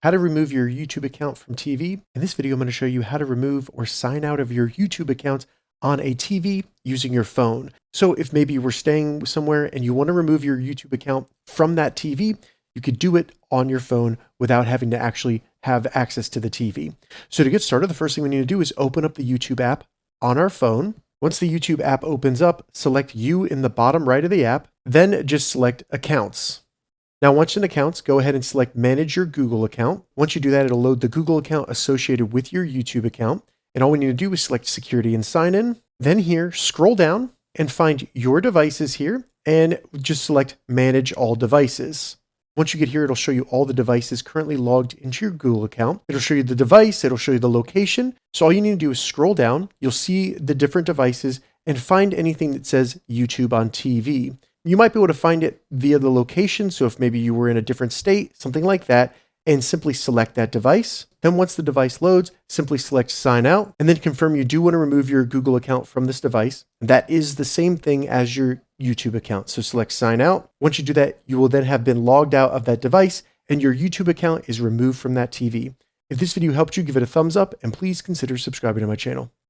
how to remove your YouTube account from TV. In this video, I'm going to show you how to remove or sign out of your YouTube account on a TV using your phone. So if maybe you were staying somewhere and you want to remove your YouTube account from that TV, you could do it on your phone without having to actually have access to the TV. So to get started, the first thing we need to do is open up the YouTube app on our phone. Once the YouTube app opens up, select You in the bottom right of the app, then just select Accounts. Now, once in Accounts, go ahead and select Manage Your Google account. Once you do that, it'll load the Google account associated with your YouTube account. And all we need to do is select Security and Sign In. Then here, scroll down and find your devices here and just select Manage All Devices. Once you get here, it'll show you all the devices currently logged into your Google account. It'll show you the device, it'll show you the location. So all you need to do is scroll down. You'll see the different devices and find anything that says YouTube on TV. You might be able to find it via the location. So if maybe you were in a different state, something like that, and simply select that device. Then once the device loads, simply select Sign Out and then confirm you do want to remove your Google account from this device. That is the same thing as your YouTube account. So select Sign Out. Once you do that, you will then have been logged out of that device and your YouTube account is removed from that TV. If this video helped you, give it a thumbs up and please consider subscribing to my channel.